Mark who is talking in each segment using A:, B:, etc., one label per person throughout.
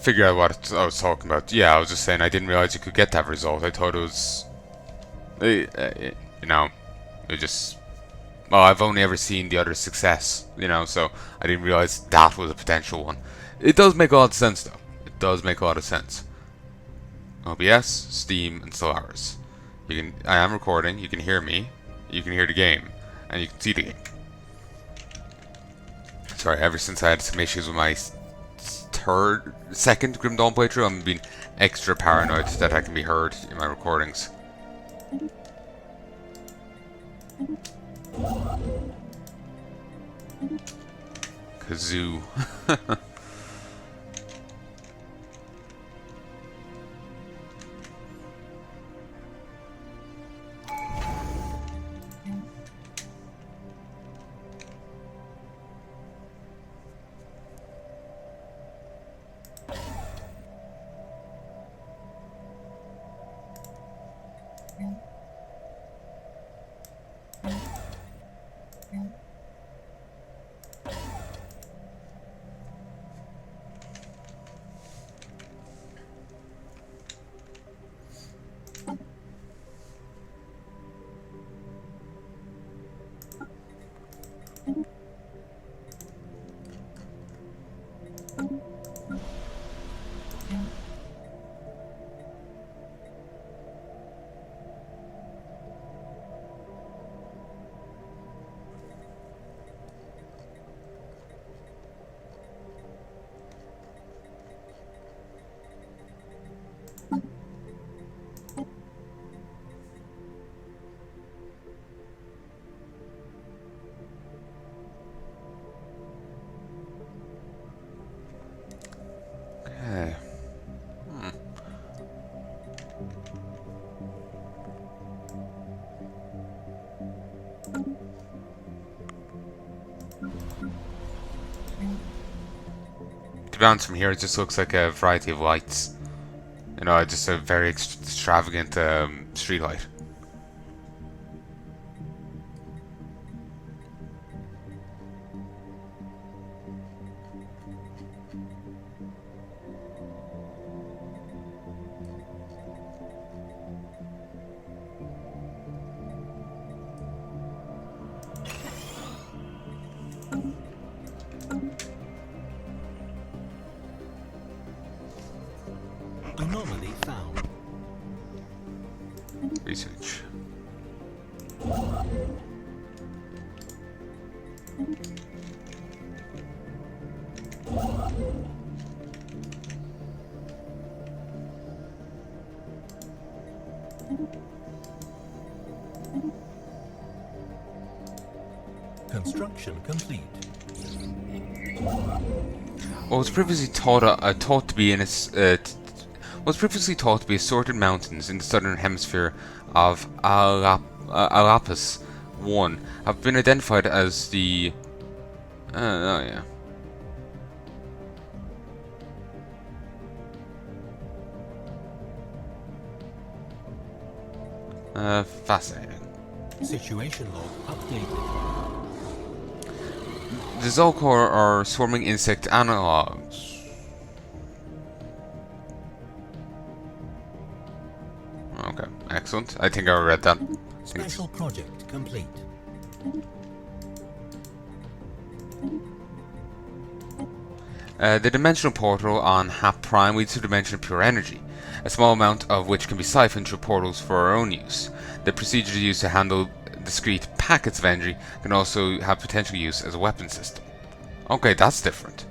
A: Figure out what I was talking about. Yeah, I was just saying I didn't realize you could get that result. I thought it was, you know, it just. Well, I've only ever seen the other success, so I didn't realize that was a potential one. It does make a lot of sense, though. It does make a lot of sense. OBS, Steam, and Stellaris. I am recording. You can hear me. You can hear the game, and you can see the game. Sorry, ever since I had some issues with my second Grim Dawn playthrough, I'm being extra paranoid that I can be heard in my recordings. Kazoo. Okay. To be honest, from here it just looks like a variety of lights. Just a very extravagant street light.
B: Anomaly found.
A: Research.
B: Construction complete.
A: What was previously thought to be was previously thought to be assorted mountains in the southern hemisphere of Alapus 1 have been identified as the. Oh yeah. Fascinating.
B: Situation log updated.
A: The Zolkor are swarming insect analogs. Okay, excellent. I think I read that.
B: Special project complete.
A: The dimensional portal on Hap Prime leads to a dimension of pure energy, a small amount of which can be siphoned through portals for our own use. The procedure used to handle discrete packets of energy can also have potential use as a weapon system. Okay, that's different.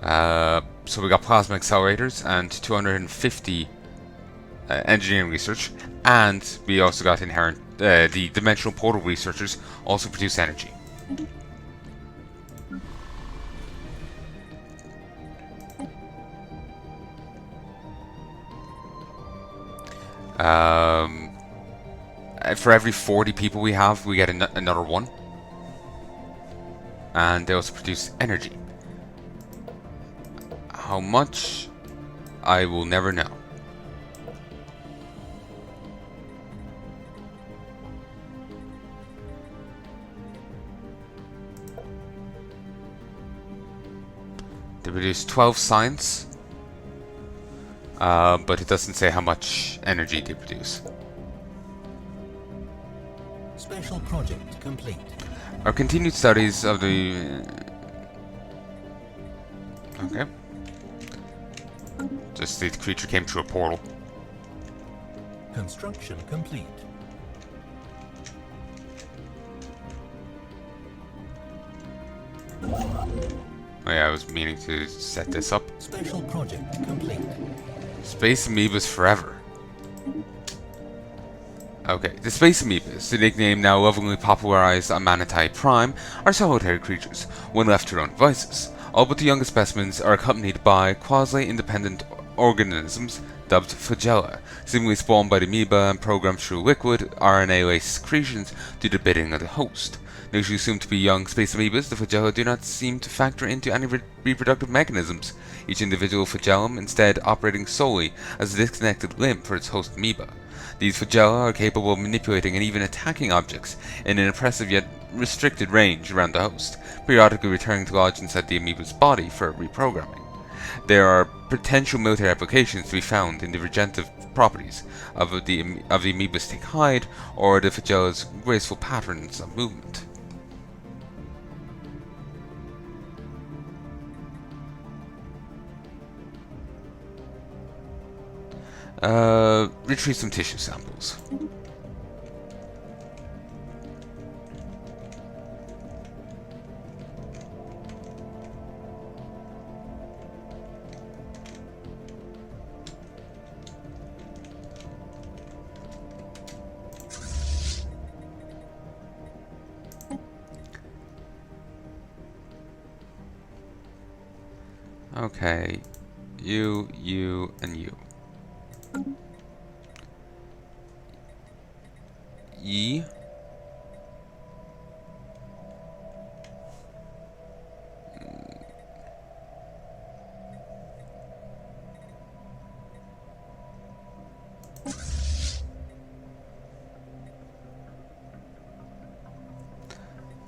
A: So we got plasma accelerators and 250 engineering research, and we also got the dimensional portal researchers also produce energy. For every 40 people we have, we get another one. And they also produce energy. How much? I will never know. They produce 12 science, but it doesn't say how much energy they produce.
B: Special project complete.
A: Our continued studies of the... Okay. Just the creature came through a portal.
B: Construction complete.
A: Oh yeah, I was meaning to set this up.
B: Special project complete.
A: Space amoebas forever. Okay, the space amoebas, the nickname now lovingly popularized on Palanai Prime, are solitary creatures, when left to their own devices. All but the youngest specimens are accompanied by quasi-independent organisms dubbed flagella, seemingly spawned by the amoeba and programmed through liquid, RNA-laced secretions to the bidding of the host. Initially assumed to be young space amoebas, the flagella do not seem to factor into any reproductive mechanisms, each individual flagellum instead operating solely as a disconnected limb for its host amoeba. These flagella are capable of manipulating and even attacking objects in an impressive yet restricted range around the host, periodically returning to lodge inside the amoeba's body for reprogramming. There are potential military applications to be found in the regenerative properties of the amoeba's thick hide or the flagella's graceful patterns of movement. Retrieve some tissue samples. Okay, you, and you. E.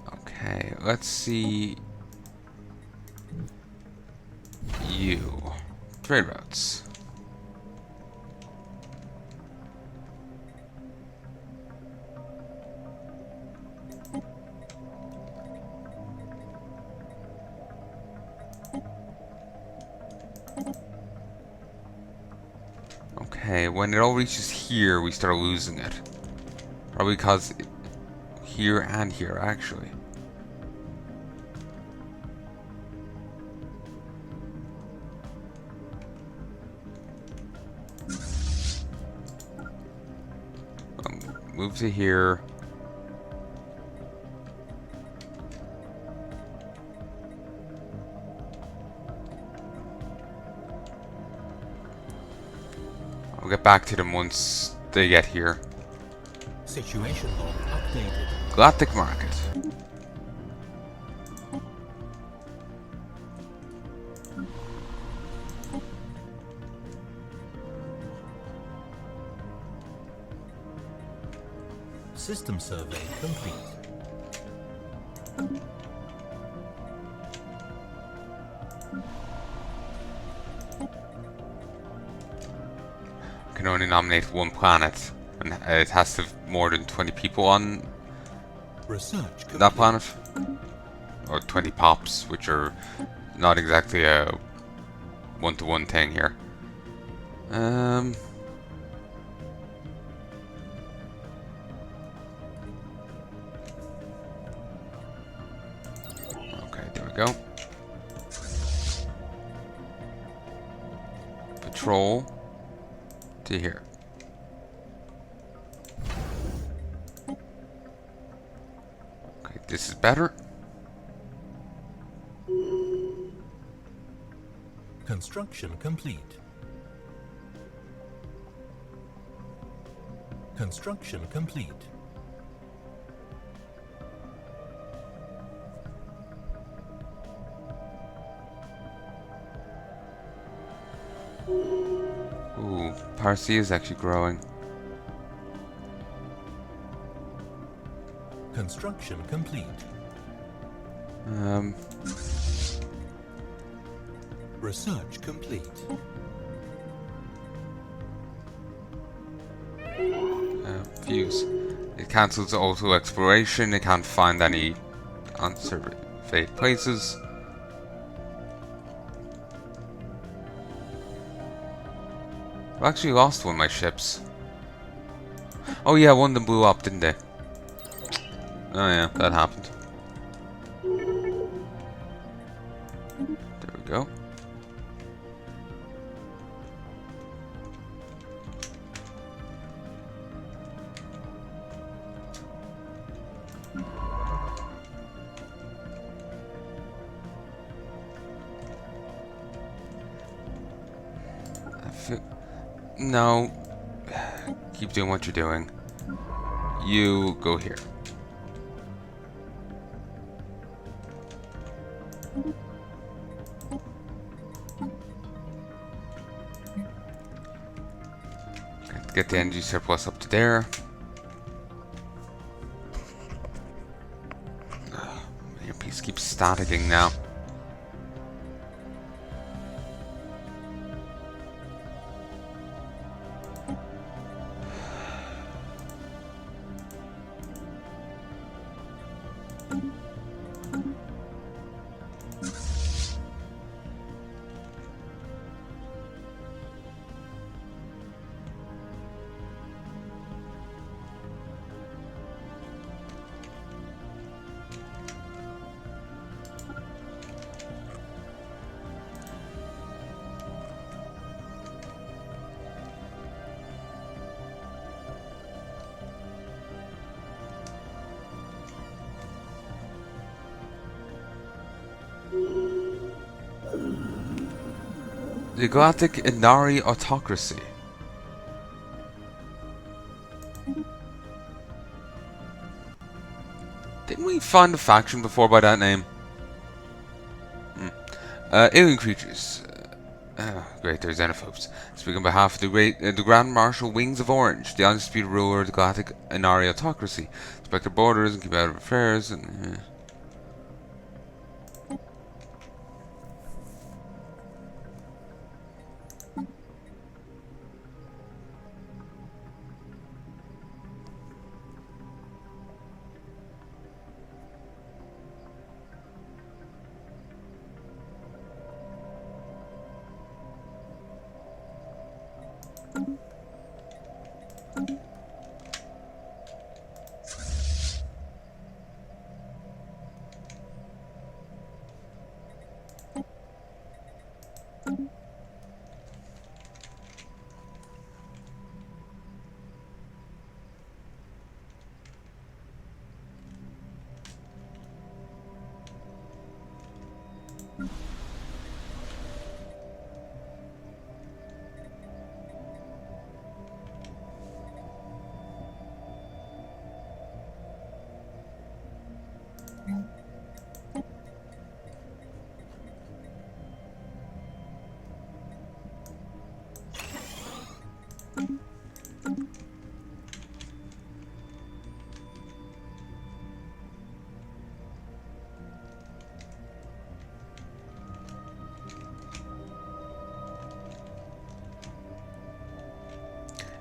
A: Okay, let's see. You. Trade routes. Okay, when it all reaches here, we start losing it. Probably because here and here, actually. Move to here. I'll get back to them once they get here.
B: Situation log updated.
A: Galactic Market.
B: System survey complete.
A: Can only nominate one planet, and it has to have more than 20 people on
B: Research complete.
A: that planet, or 20 pops, which are not exactly a one-to-one thing here. Okay, there we go. Patrol to here. Okay, this is better.
B: Construction complete. Construction complete.
A: Ooh, Parsi is actually growing.
B: Construction complete. Research complete.
A: Views. It cancels auto exploration. It can't find any unsurveyed places. I've actually lost one of my ships. Oh yeah, one of them blew up, didn't they? Oh yeah, that happened. There we go. No. Keep doing what you're doing. You go here. Get the energy surplus up to there. Your piece keeps staticking now. The Galactic Inari Autocracy. Didn't we find a faction before by that name? Alien creatures. Great, they're xenophobes. Speaking on behalf of the Grand Marshal Wings of Orange, the undisputed ruler of the Galactic Inari Autocracy. Respect their borders and keep out of affairs and...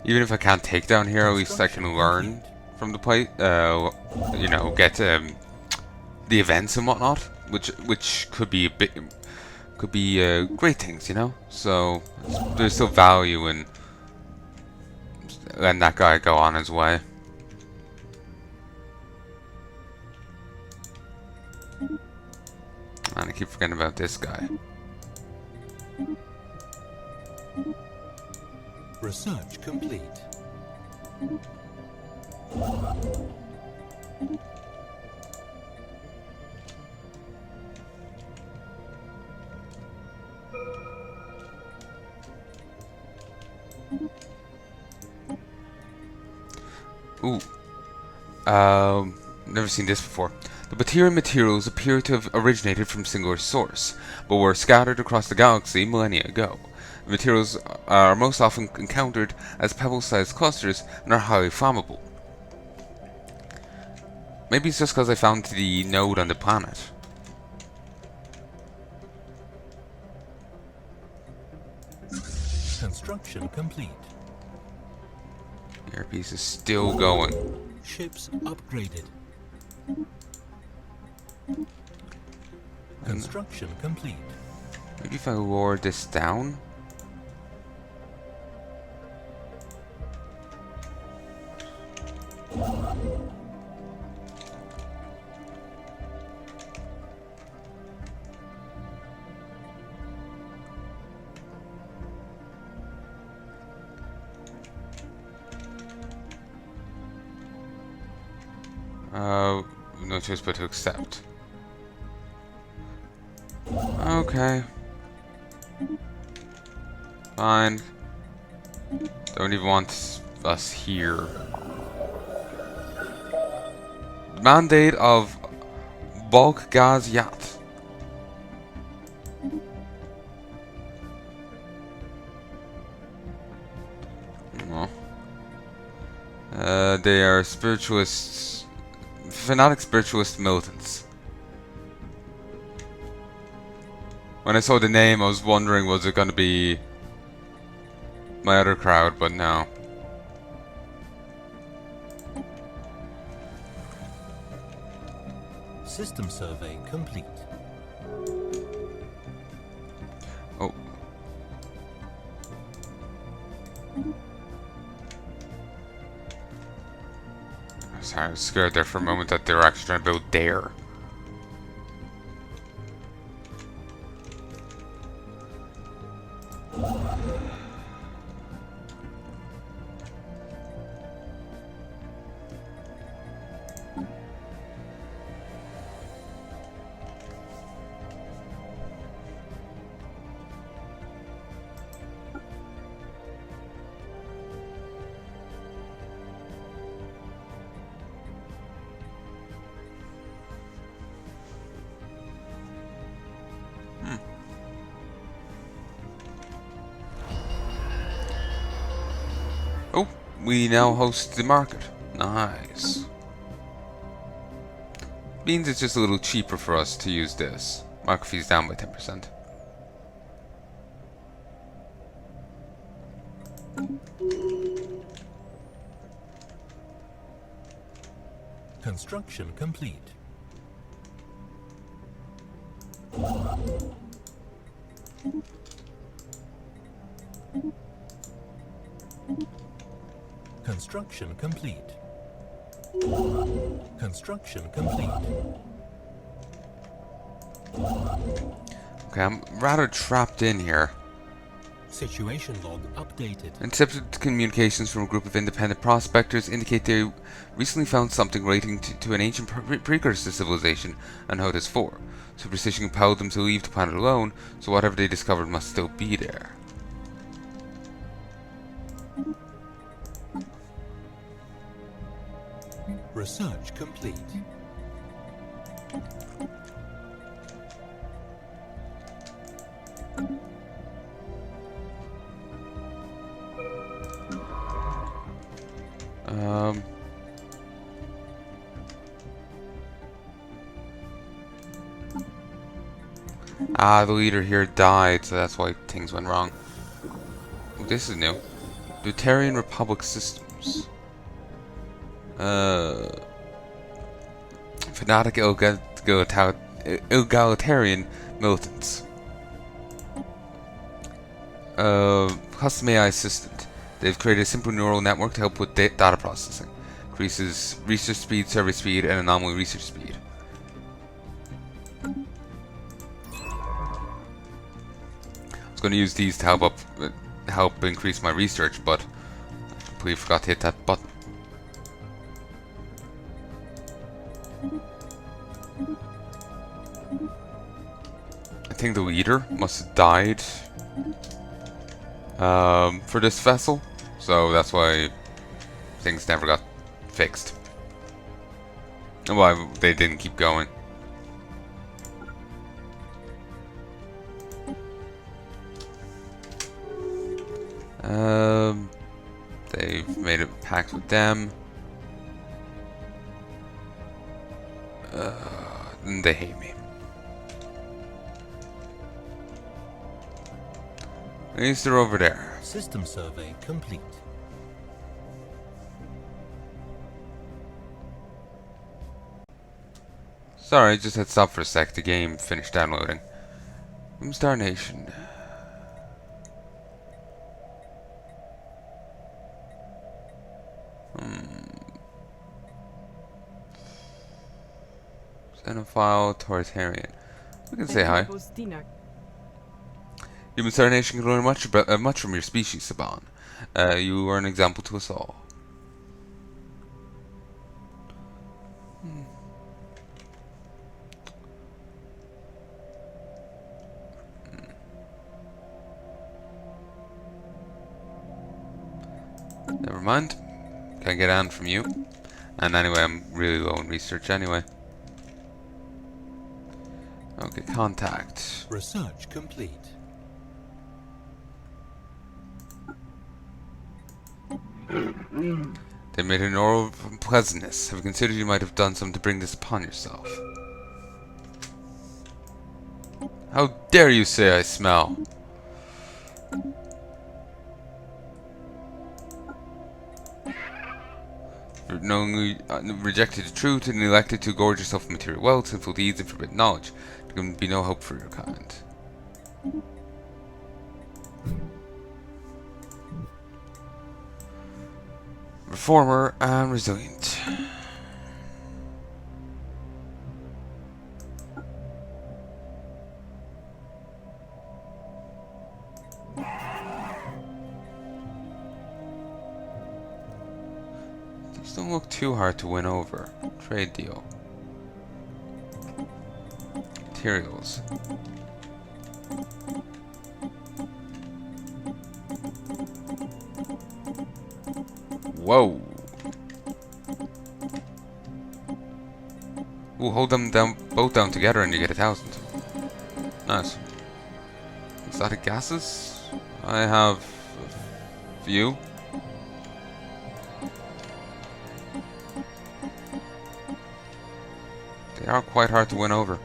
A: Even if I can't take down here, at least I can learn from the play. You know, get the events and whatnot, which could be great things, you know. So there's still value in letting that guy go on his way. And I keep forgetting about this guy.
B: Research complete.
A: Ooh. Never seen this before. The Baterian materials appear to have originated from a singular source, but were scattered across the galaxy millennia ago. The materials are most often encountered as pebble-sized clusters and are highly flammable. Maybe it's just because I found the node on the planet.
B: Construction complete.
A: Airpiece is still going.
B: Ships upgraded. Construction complete.
A: Maybe if I lower this down. No choice but to accept. Okay. Fine. Don't even want us here. Mandate of bulk gas yacht. Oh. They are spiritualists, fanatic spiritualist militants. When I saw the name, I was wondering, was it going to be my other crowd, but no.
B: System survey complete.
A: Oh. Sorry, I was scared there for a moment that they were actually trying to build there. Oh, we now host the market. Nice. Means it's just a little cheaper for us to use this. Market fees down by 10%.
B: Construction complete. Construction complete. Construction complete.
A: Okay, I'm rather trapped in here.
B: Situation log updated.
A: Intercepted communications from a group of independent prospectors indicate they recently found something relating to an ancient precursor civilization and how it is for. Superstition compelled them to leave the planet alone, so whatever they discovered must still be there.
B: Research complete.
A: The leader here died, so that's why things went wrong. Oh, this is new. Deuterian Republic Systems. Fanatic egalitarian militants. Custom AI assistant. They've created a simple neural network to help with data processing. Increases research speed, survey speed, and anomaly research speed. I was going to use these to help increase my research, but I completely forgot to hit that button. I think the leader must have died for this vessel, so that's why things never got fixed. And why they didn't keep going. They've made a pact with them. And they hate me. At least they're over there.
B: System survey complete.
A: Sorry, just had to stop for a sec. The game finished downloading. Star Nation. Xenophile, authoritarian. We can say hi. Human Star Nation can learn much from your species, Saban. You are an example to us all. Never mind. Can't get on from you. And anyway, I'm really low in research anyway. Okay, contact.
B: Research complete.
A: They made an oral unpleasantness. Have you considered you might have done something to bring this upon yourself? How dare you say I smell? For knowingly rejected the truth and elected to gorge yourself with material wealth, sinful deeds, and forbidden knowledge. There can be no hope for your kind. Reformer and resilient. These don't look too hard to win over. Trade deal. Materials. Whoa. Ooh, hold them down, both down together and you get 1,000. Nice. Exotic gases? I have a few. They are quite hard to win over.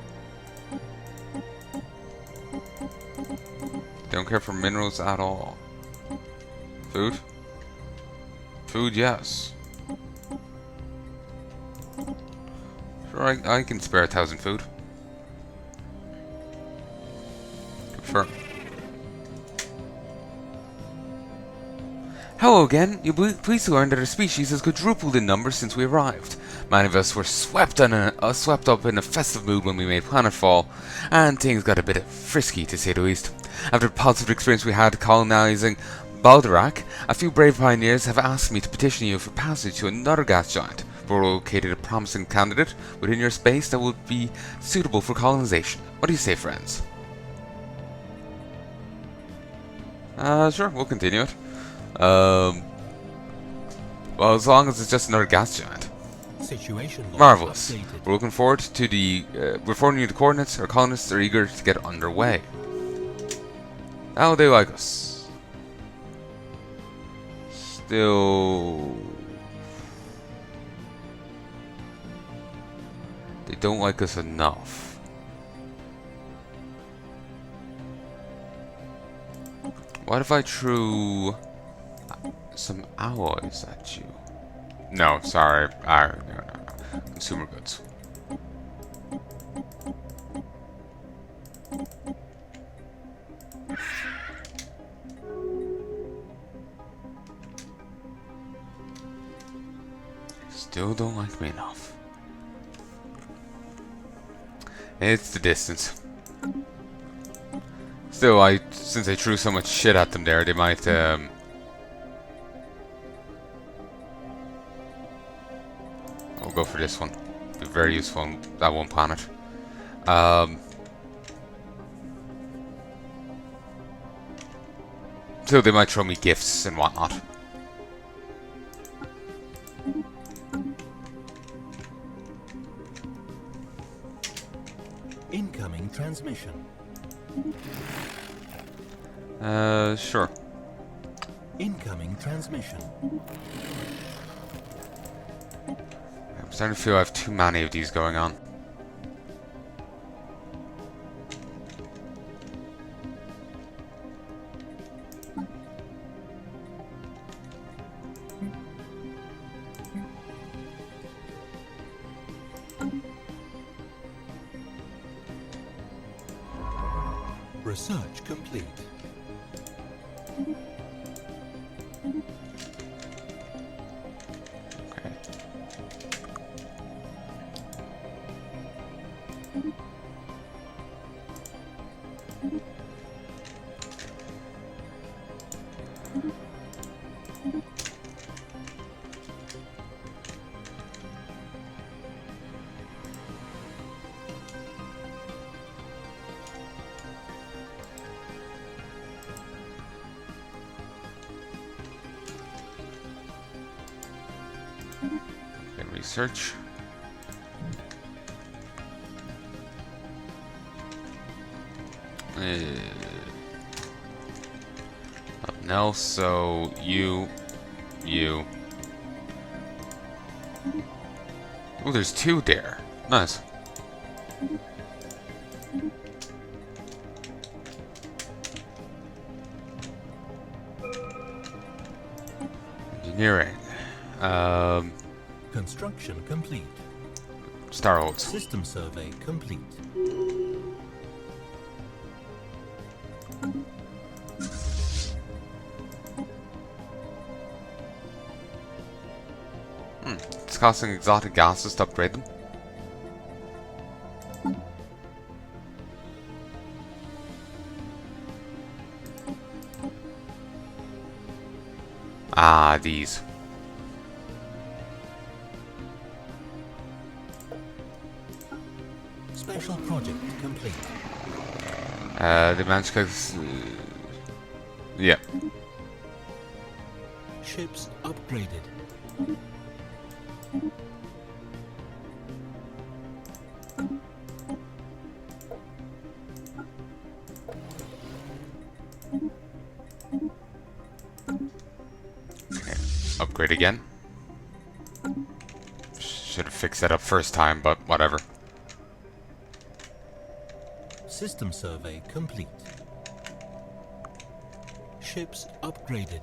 A: Don't care for minerals at all. Food? Food, yes. Sure, I can spare 1,000 food. Confirm. Hello again. You'll be pleased to learn that our species has quadrupled in numbers since we arrived. Many of us were swept up in a festive mood when we made planetfall, and things got a bit frisky to say the least. After the positive experience we had colonizing Balderak, a few brave pioneers have asked me to petition you for passage to another gas giant. We've located a promising candidate within your space that would be suitable for colonization. What do you say, friends? Sure, we'll continue it. Well, as long as it's just another gas giant.
B: Situation log
A: Marvelous.
B: updated.
A: We're looking forward to we're forwarding you the coordinates. Our colonists are eager to get underway. How they like us? Still, they don't like us enough. What if I threw some alloys at you? No, sorry. No. Consumer goods. Still don't like me enough. It's the distance. Still, since I threw so much shit at them there, they might, I'll go for this one. Be very useful on that one planet. So they might throw me gifts and whatnot.
B: Incoming transmission.
A: Sure.
B: Incoming transmission.
A: I'm starting to feel I have too many of these going on.
B: Research complete.
A: Okay. Research. Nothing else, so you. Oh, there's two there. Nice. Engineering.
B: Construction complete.
A: Starholds.
B: System survey complete.
A: It's costing exotic gases to upgrade them. Ah, these.
B: Special project complete.
A: The managed yeah.
B: Ships upgraded.
A: Okay. Upgrade again. Should have fixed that up first time, but whatever.
B: System survey complete. Ships upgraded.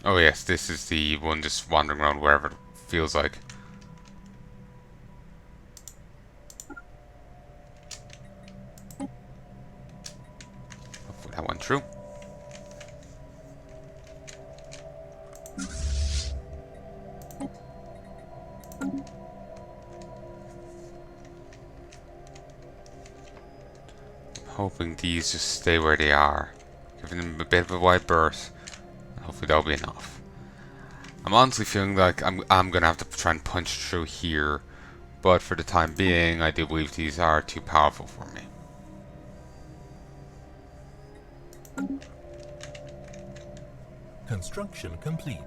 A: Oh yes, this is the one just wandering around wherever it feels like. Hopefully that went through. Hoping these just stay where they are, giving them a bit of a wide berth. Hopefully that'll be enough. I'm honestly feeling like I'm gonna have to try and punch through here, but for the time being, I do believe these are too powerful for me.
B: Construction complete.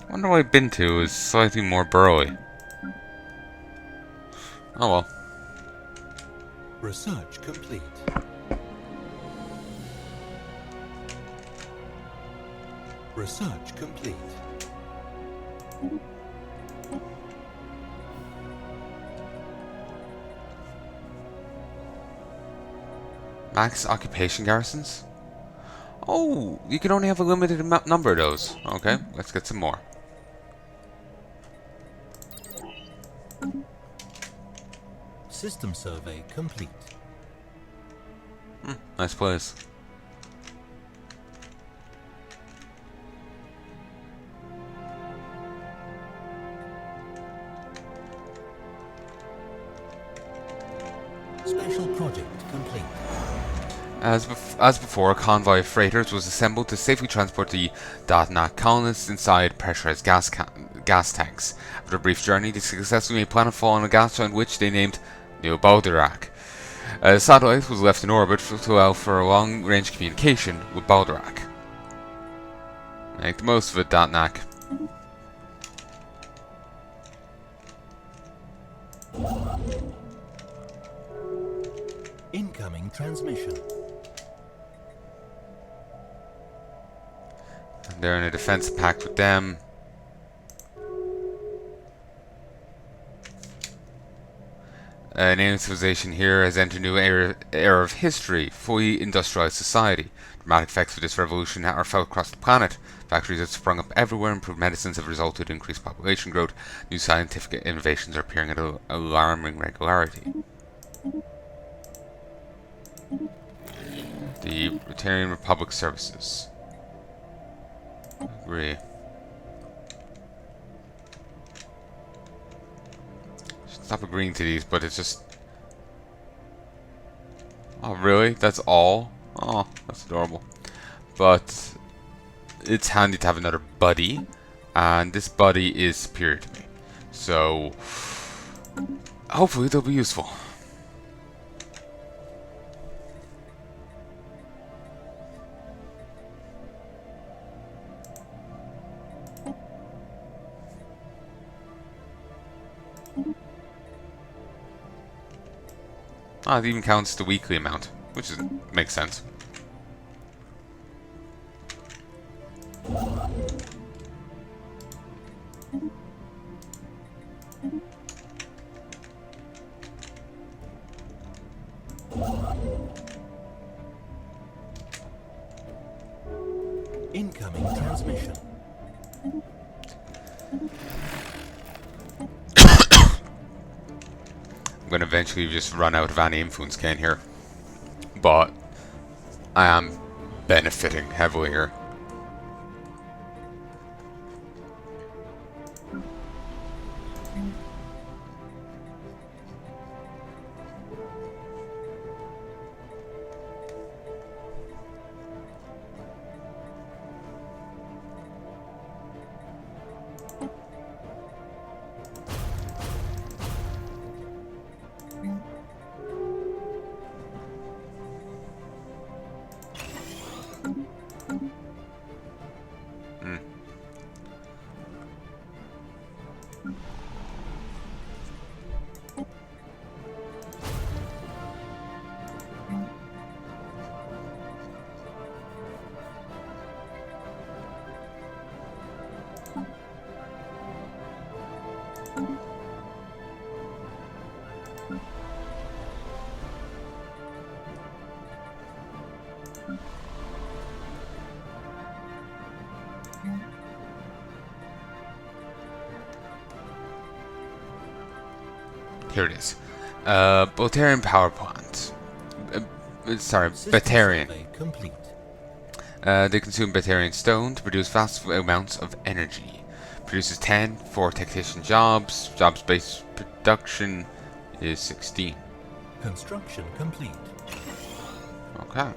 A: I wonder what I've been to is slightly more burrowy. Oh well.
B: Research complete. Research complete.
A: Max occupation garrisons? Oh, you can only have a limited number of those. Okay, let's get some more.
B: System survey complete.
A: Nice place.
B: Special project complete.
A: As before, a convoy of freighters was assembled to safely transport the Dotnak colonists inside pressurized gas tanks. After a brief journey, they successfully made planetfall on a gas giant which they named New Balderak. A satellite was left in orbit to allow for a long-range communication with Balderak. Make the most of it, Dotnak.
B: Incoming transmission.
A: They're in a defense pact with them. An alien civilization here has entered a new era of history, fully industrialized society. Dramatic effects of this revolution are felt across the planet. Factories have sprung up everywhere, improved medicines have resulted in increased population growth, new scientific innovations are appearing at an alarming regularity. The Rotarian Republic Services. Agree. Stop agreeing to these, but it's just... Oh, really? That's all? Oh, that's adorable. But it's handy to have another buddy, and this buddy is superior to me. So, hopefully they'll be useful. Ah, it even counts the weekly amount, which makes sense.
B: Incoming transmission.
A: I'm going to eventually just run out of any influence gain here. But I am benefiting heavily here. Here it is. Boltarian power plant. Sorry, Batarian.
B: Complete.
A: They consume Batarian stone to produce vast amounts of energy. Produces 10 for technician jobs. Jobs-based production is 16.
B: Construction complete.
A: Okay.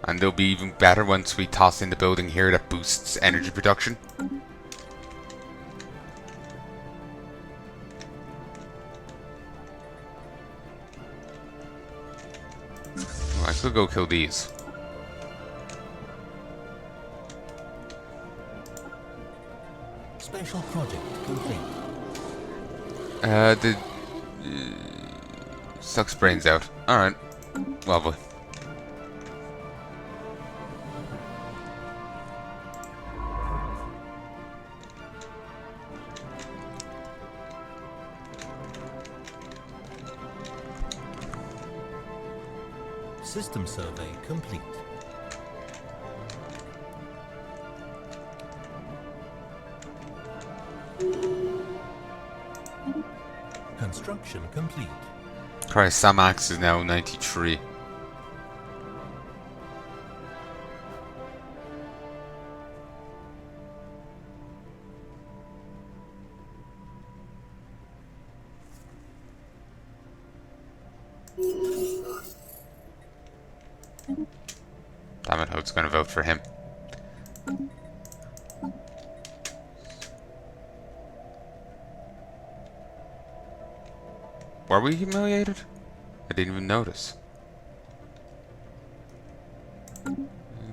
A: And they'll be even better once we toss in the building here that boosts energy production. I could go kill these.
B: Special project complete.
A: The sucks brains out. Alright. Lovely.
B: System survey complete. Construction complete.
A: Christ, Samax is now 93. Damn it, Hood's gonna vote for him. Were we humiliated? I didn't even notice.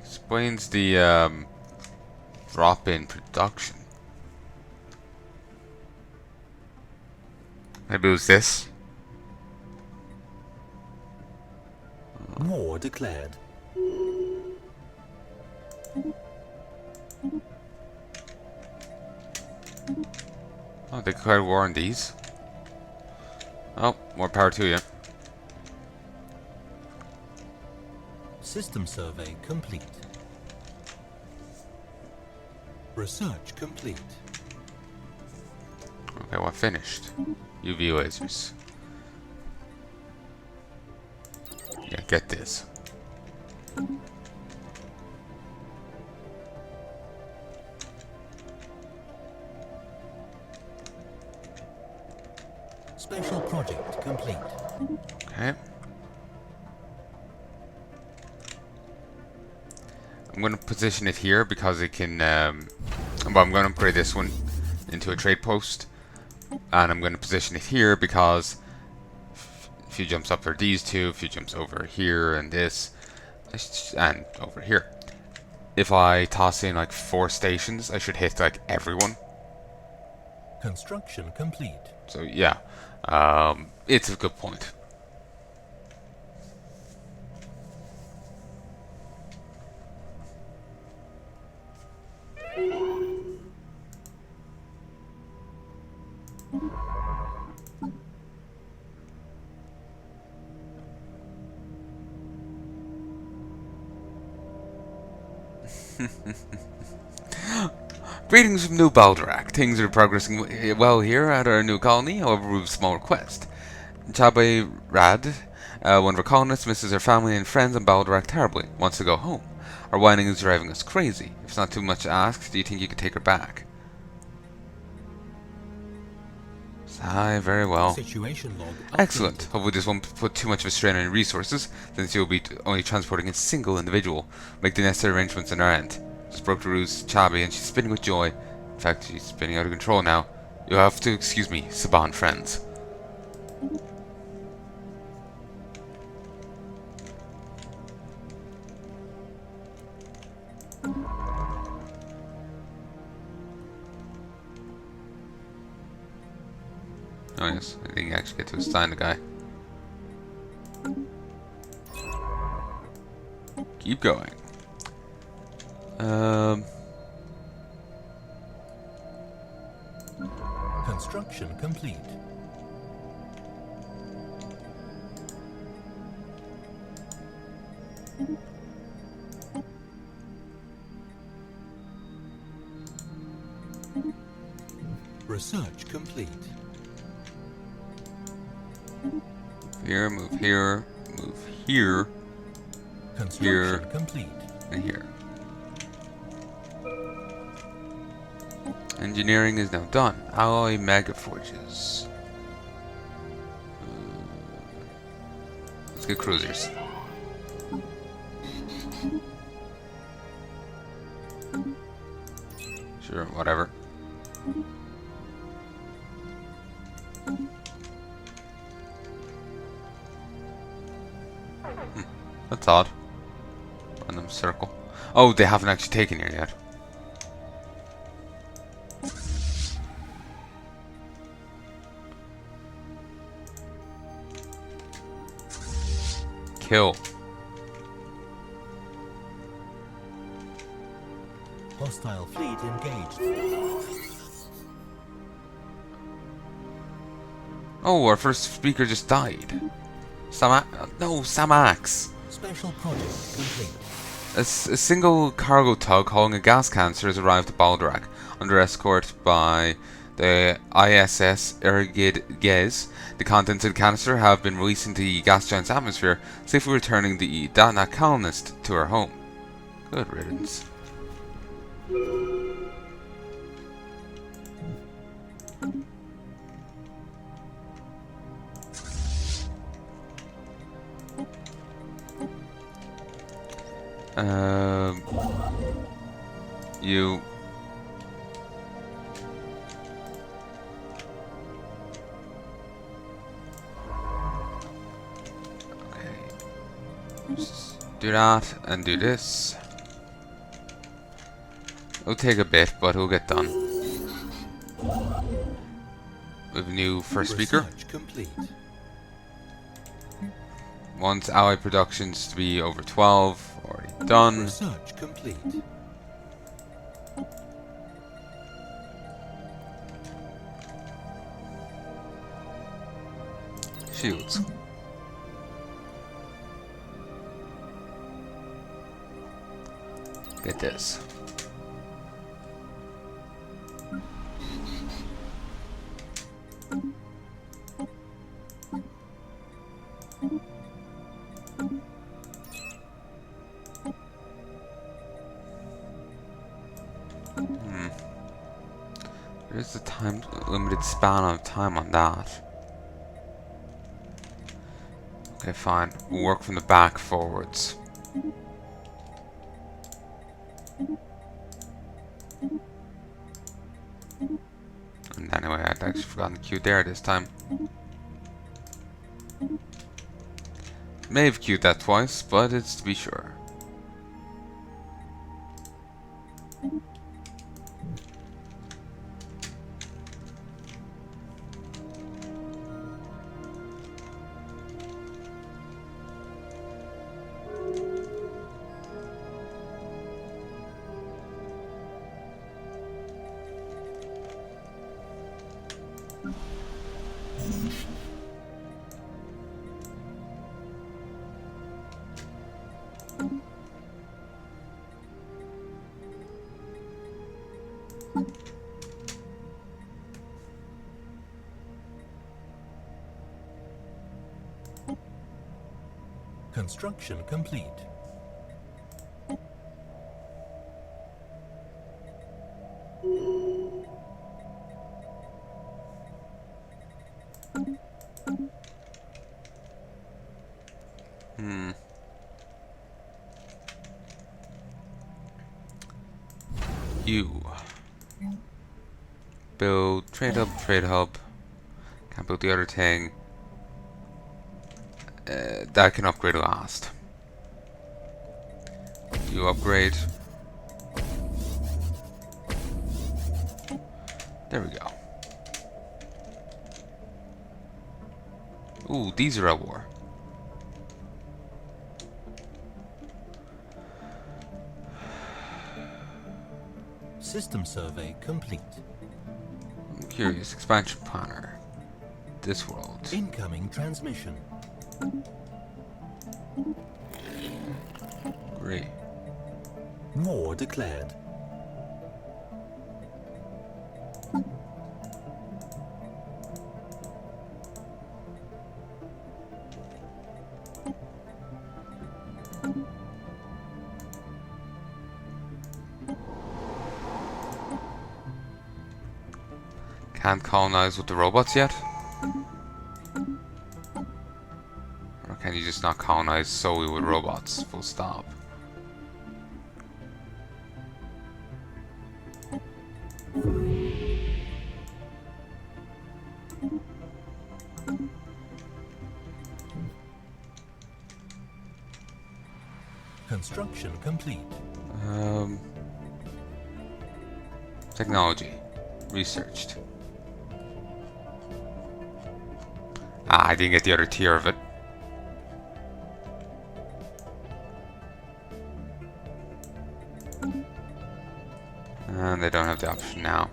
A: Explains the drop in production. Maybe it was this?
B: War declared.
A: Oh, they declared war on these? Oh, more power to you.
B: System survey complete. Research complete.
A: Okay, what finished? UV lasers. Yeah, get this.
B: Special project complete.
A: Okay. I'm going to position it here because it can, well, I'm going to upgrade this one into a trade post. And I'm going to position it here because a few jumps up are these two, a few jumps over here and this, and over here. If I toss in like 4 stations, I should hit like everyone.
B: Construction complete.
A: So yeah, it's a good point. Greetings from New Baldorak. Things are progressing well here at our new colony, however we have a small request. Chabe Rad, one of our colonists, misses her family and friends on Baldorak terribly, wants to go home. Our whining is driving us crazy. If it's not too much to ask, do you think you could take her back? Aye, very well.
B: Situation log
A: Excellent.
B: updated.
A: Hopefully this won't put too much of a strain on your resources, since you'll be only transporting a single individual. Make the necessary arrangements on our end. Just broke the ruse Chabi and she's spinning with joy. In fact, she's spinning out of control now. You'll have to excuse me, Saban friends. Oh yes, I think you actually get to assign the guy. Keep going.
B: Construction complete. Research complete.
A: Here, move here, move here,
B: Construction
A: Here.
B: complete.
A: and here. Engineering is now done. Alloy mega forges. Let's get cruisers. Sure, whatever. That's odd. Random circle. Oh, they haven't actually taken here yet. Kill.
B: Hostile fleet engaged.
A: Oh, our first speaker just died. No, Samax.
B: Special project complete.
A: A single cargo tug hauling a gas canister has arrived at Baldorak, under escort by the ISS Ergid-Gez. The contents of the canister have been released into the gas giant's atmosphere, safely returning the Datna colonist to her home. Good riddance. You. Okay. Just do that and do this. It'll take a bit, but it'll get done. We have a new first speaker.
B: Research complete.
A: Wants ally productions to be over 12. Already done.
B: Research complete.
A: Shields. Get this. There's a limited span of time on that. Okay, fine. We'll work from the back forwards. And anyway, I'd actually forgotten the queue there this time. May have queued that twice, but it's to be sure.
B: Construction complete.
A: You build trade hub. Can't build the other thing. That can upgrade last. You upgrade. There we go. Ooh, these are at war.
B: System survey complete.
A: I'm curious. Expansion planner. This world.
B: Incoming transmission.
A: Great.
B: War declared.
A: Can't colonize with the robots yet? Or can you just not colonize solely with robots? Full stop.
B: Construction complete.
A: Technology. Researched. Ah, I didn't get the other tier of it. And they don't have the option now.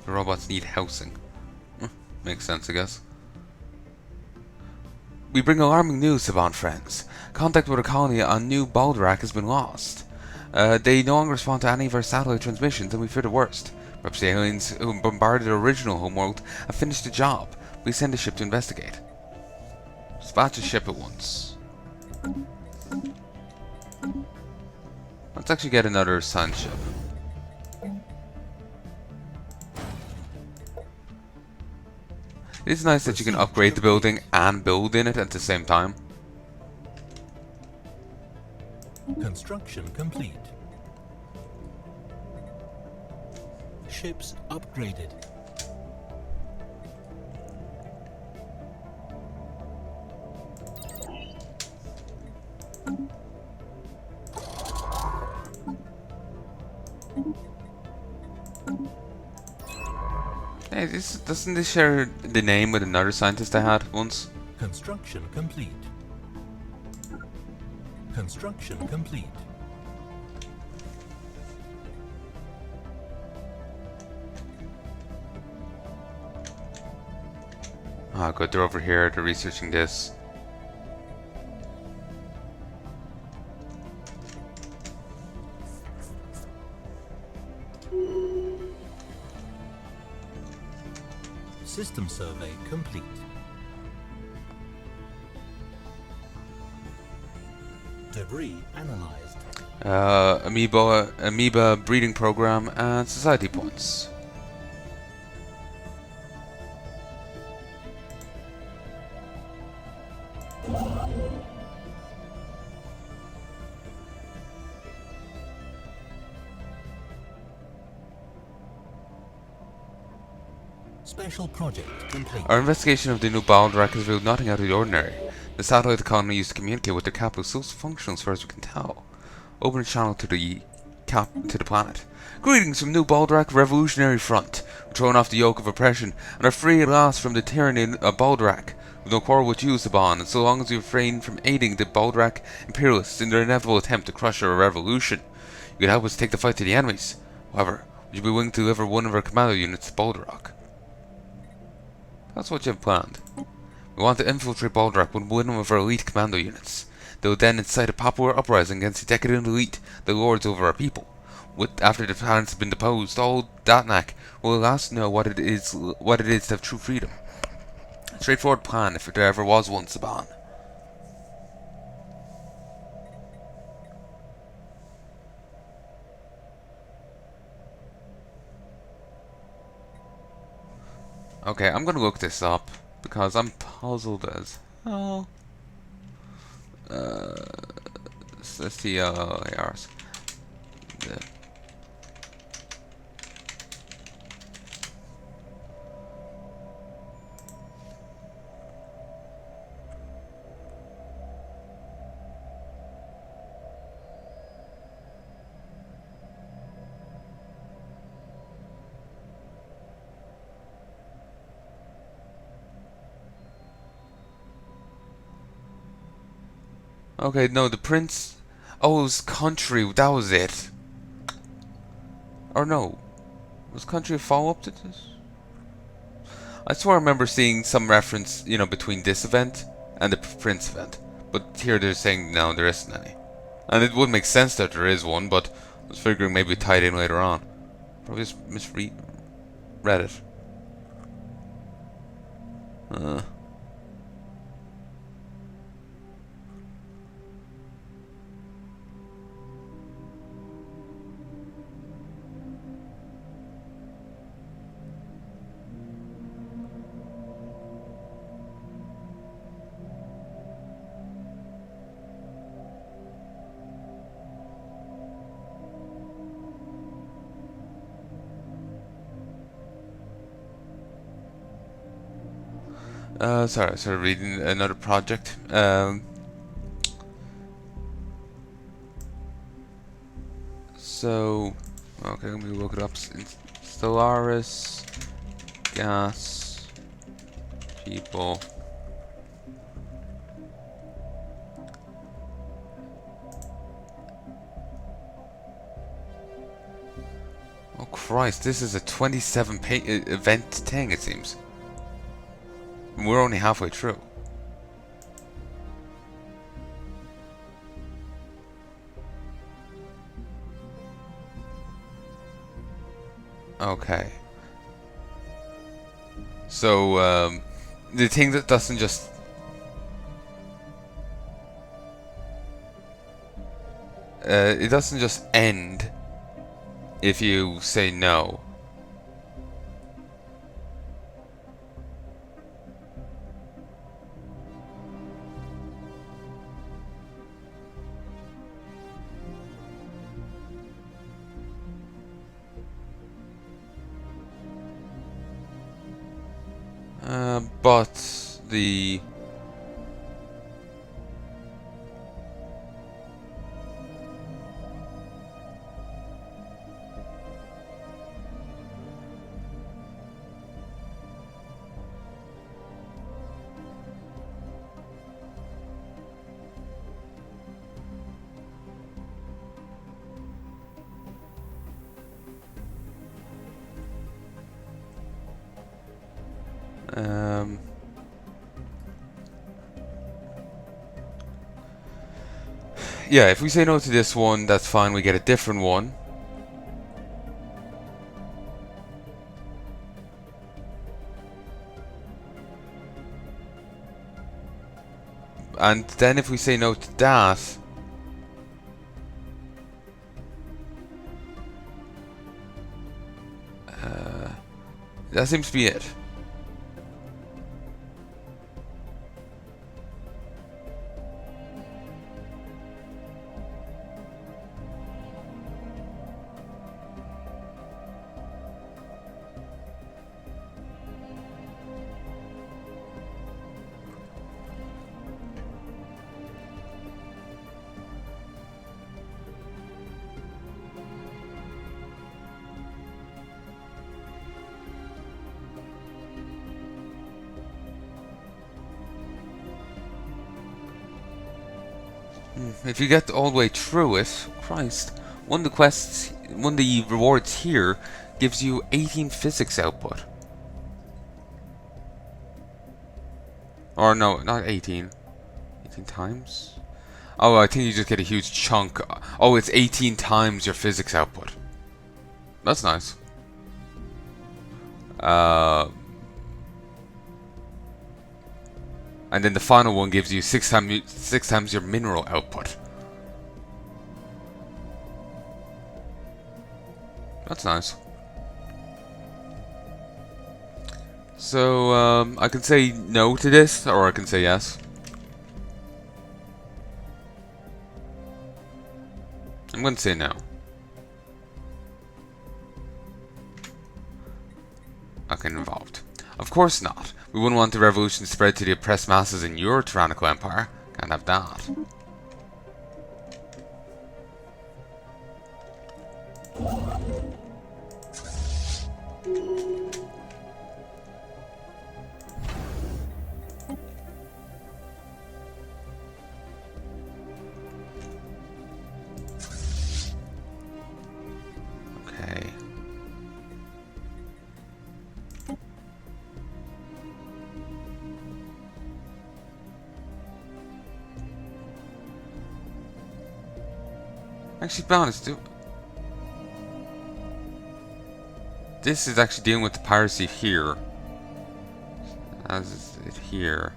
A: The robots need housing. Makes sense, I guess. We bring alarming news, Saban friends. Contact with a colony on New Baldorak has been lost. They no longer respond to any of our satellite transmissions, and we fear the worst. Perhaps the aliens who bombarded our original homeworld have finished the job. We send a ship to investigate. Dispatch a ship at once. Let's actually get another sun ship. It's nice that you can upgrade the building and build in it at the same time.
B: Construction complete. Ships upgraded.
A: Hey, doesn't this share the name with another scientist I had once?
B: Construction complete. Construction complete.
A: Ah, good, they're over here, they're researching this.
B: System survey complete. Debris analyzed.
A: Amoeba breeding program and society points.
B: Special project complete.
A: Our investigation of the new Baldrak has revealed nothing out of the ordinary. The satellite the colony used to communicate with their capital still functions as far as we can tell. Open a channel to the planet. Greetings from New Baldrak Revolutionary Front. We're throwing off the yoke of oppression and are free at last from the tyranny of Baldrak. We've no quarrel with you, Saban, and so long as you refrain from aiding the Baldrak imperialists in their inevitable attempt to crush our revolution, you can help us take the fight to the enemies. However, would you be willing to deliver one of our commando units to Baldrak? That's what you've planned. We want to infiltrate Baldrak with one of our elite commando units. They will then incite a popular uprising against the decadent elite that lords over our people. After the planets have been deposed, all Datnak will allow us to know what it is to have true freedom. A straightforward plan, if there ever was one, Saban. Okay, I'm gonna look this up because I'm puzzled as hell. Stellaris. Okay, no, the prince. Oh, it was country. That was it. Or no, was country a follow-up to this? I swear I remember seeing some reference, between this event and the prince event. But here they're saying no, there isn't any. And it would make sense that there is one, but I was figuring maybe tied in later on. Probably just misread it. Sorry, I started reading another project. So, okay, let me look it up. Stellaris, gas, people. Oh Christ, this is a 27 event thing, it seems. And we're only halfway through. Okay. So, the thing that doesn't just... it doesn't just end if you say no. But the... Yeah, if we say no to this one, that's fine. We get a different one. And then if we say no to that, that seems to be it. If you get all the way through it, Christ, one of the rewards here gives you 18 physics output. Or no, not 18. 18 times? Oh, I think you just get a huge chunk. Oh, it's 18 times your physics output. That's nice. And then the final one gives you six times your mineral output. That's nice. So I can say no to this, or I can say yes. I'm going to say no. Okay, involved. Of course not. We wouldn't want the revolution spread to the oppressed masses in your tyrannical empire. Can't have that. Okay. Actually, be honest, this is actually dealing with the piracy here, as is it here.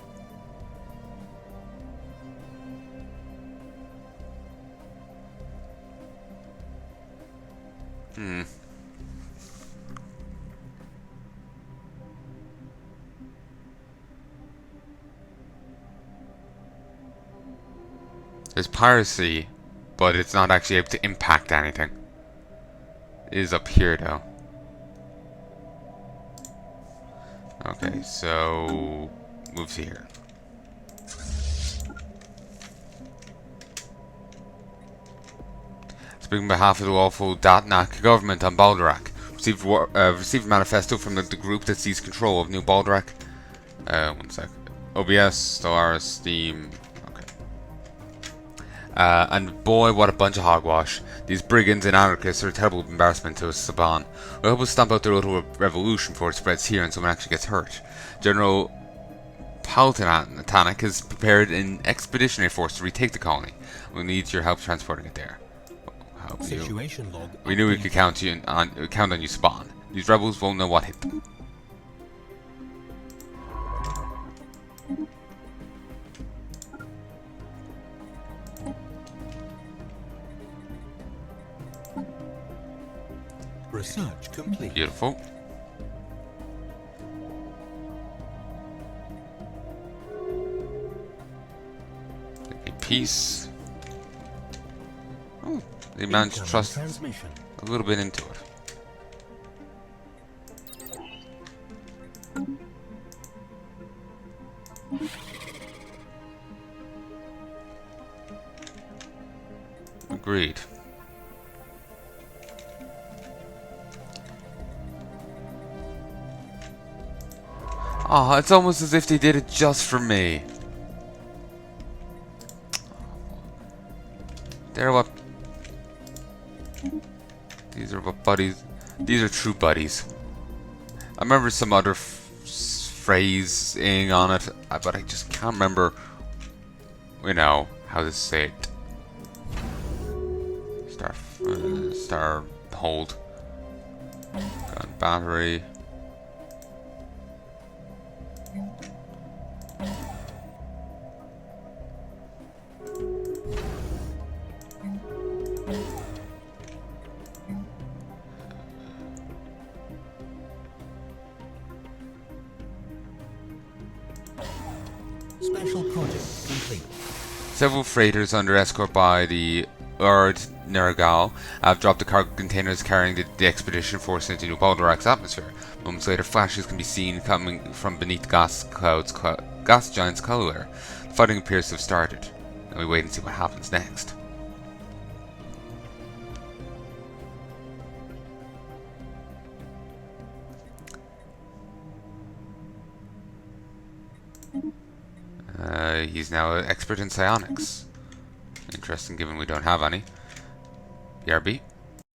A: There's piracy, but it's not actually able to impact anything. It is up here, though. Okay, so move to here. Speaking on behalf of the lawful Datnak government on Baldorak, received a manifesto from the group that seized control of New Baldorak. One sec. OBS, Stellaris, Steam. Okay. And boy, what a bunch of hogwash. These brigands and anarchists are a terrible embarrassment to Saban. We hope we'll stamp out their little revolution before it spreads here and someone actually gets hurt. General Palnai has prepared an expeditionary force to retake the colony. We'll need your help transporting it there. Help you.
B: Situation log.
A: We knew we could count on you, Saban. These rebels won't know what hit them.
B: Research complete.
A: Beautiful. Peace. Oh, they managed to trust a little bit into it. Agreed. Oh, it's almost as if they did it just for me. They're what? These are what buddies. These are true buddies. I remember some other phrasing on it, but I just can't remember, how to say it. Star hold. Gun battery.
B: Special project complete.
A: Several freighters under escort by the Ard Nergal have dropped the cargo containers carrying the expedition force into New Baldorak's atmosphere. Moments later, flashes can be seen coming from beneath gas giants' color. The fighting appears to have started. Now we wait and see what happens next. He's now an expert in psionics. Interesting, given we don't have any. BRB.